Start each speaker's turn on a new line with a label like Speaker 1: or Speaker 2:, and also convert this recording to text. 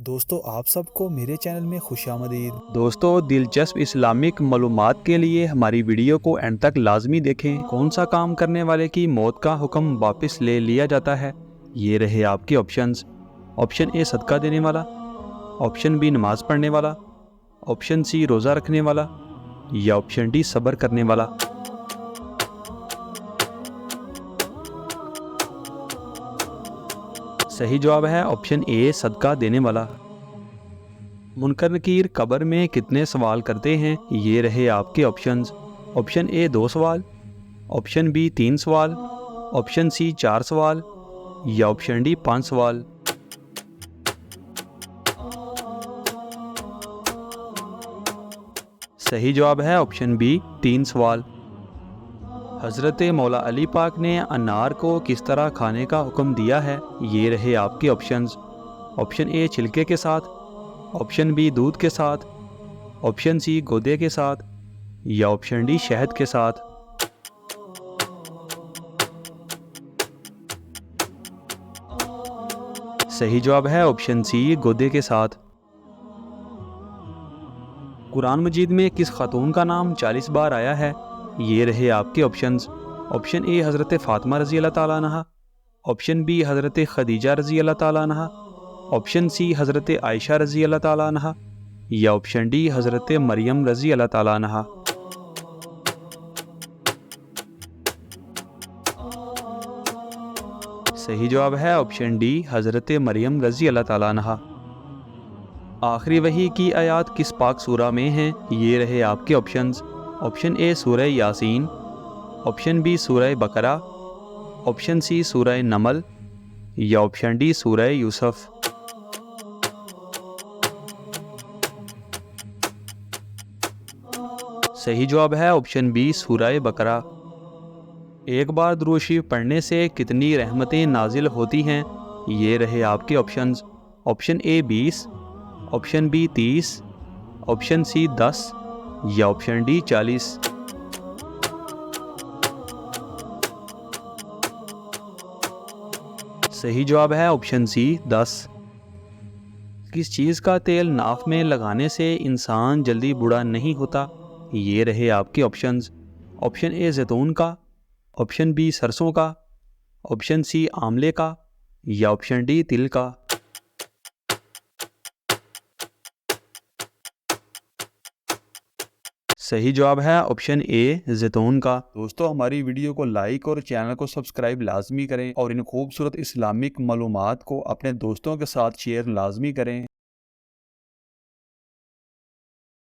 Speaker 1: दोस्तों आप सबको मेरे चैनल में खुशामदीद।
Speaker 2: दोस्तों दिलचस्प इस्लामिक मालूमात के लिए हमारी वीडियो को एंड तक लाजमी देखें। कौन सा काम करने वाले की मौत का हुक्म वापस ले लिया जाता है? ये रहे आपके ऑप्शंस। ऑप्शन ए सदका देने वाला, ऑप्शन बी नमाज पढ़ने वाला, ऑप्शन सी रोज़ा रखने वाला या ऑप्शन डी सब्र करने वाला। सही जवाब है ऑप्शन ए सदका देने वाला। मुनकर नकीर कब्र में कितने सवाल करते हैं? ये रहे आपके ऑप्शंस। ऑप्शन ए 2 सवाल, ऑप्शन बी 3 सवाल, ऑप्शन सी 4 सवाल या ऑप्शन डी 5 सवाल। सही जवाब है ऑप्शन बी 3 सवाल। हज़रत मौला अली पाक ने अनार को किस तरह खाने का हुक्म दिया है? ये रहे आपके ऑप्शंस। ऑप्शन ए छिलके के साथ, ऑप्शन बी दूध के साथ, ऑप्शन सी गोदे के साथ या ऑप्शन डी शहद के साथ। सही जवाब है ऑप्शन सी गोदे के साथ। कुरान मजीद में किस खातून का नाम 40 बार आया है? ये रहे आपके ऑप्शंस। ऑप्शन ए हज़रत फ़ातिमा रज़ी अल्लाह ताला अन्हा, ऑप्शन बी हज़रत खदीजा रज़ी अल्लाह ताला अन्हा, ऑप्शन सी हज़रत आयशा रज़ी अल्लाह ताला अन्हा या ऑप्शन डी हज़रत मरियम रज़ी अल्लाह ताला अन्हा। सही जवाब है ऑप्शन डी हज़रत मरियम रज़ी अल्लाह ताला अन्हा। आखिरी वही की आयत किस पाक सूरा में है? ये रहे आपके ऑप्शंस। ऑप्शन ए सूरह यासीन, ऑप्शन बी सूरह बकरा, ऑप्शन सी सूरह नमल या ऑप्शन डी सूरह यूसुफ। सही जवाब है ऑप्शन बी सूरह बकरा। एक बार दुरूद शरीफ पढ़ने से कितनी रहमतें नाजिल होती हैं? ये रहे आपके options. Option A 20, option B 30, option C 10 या ऑप्शन डी 40। सही जवाब है ऑप्शन सी 10। किस चीज़ का तेल नाफ में लगाने से इंसान जल्दी बूढ़ा नहीं होता? ये रहे आपके ऑप्शंस। ऑप्शन ए जैतून का, ऑप्शन बी सरसों का, ऑप्शन सी आंवले का या ऑप्शन डी तिल का। सही जवाब है ऑप्शन ए जैतून का।
Speaker 1: दोस्तों हमारी वीडियो को लाइक और चैनल को सब्सक्राइब लाजमी करें और इन खूबसूरत इस्लामिक मालूमात को अपने दोस्तों के साथ शेयर लाजमी करें।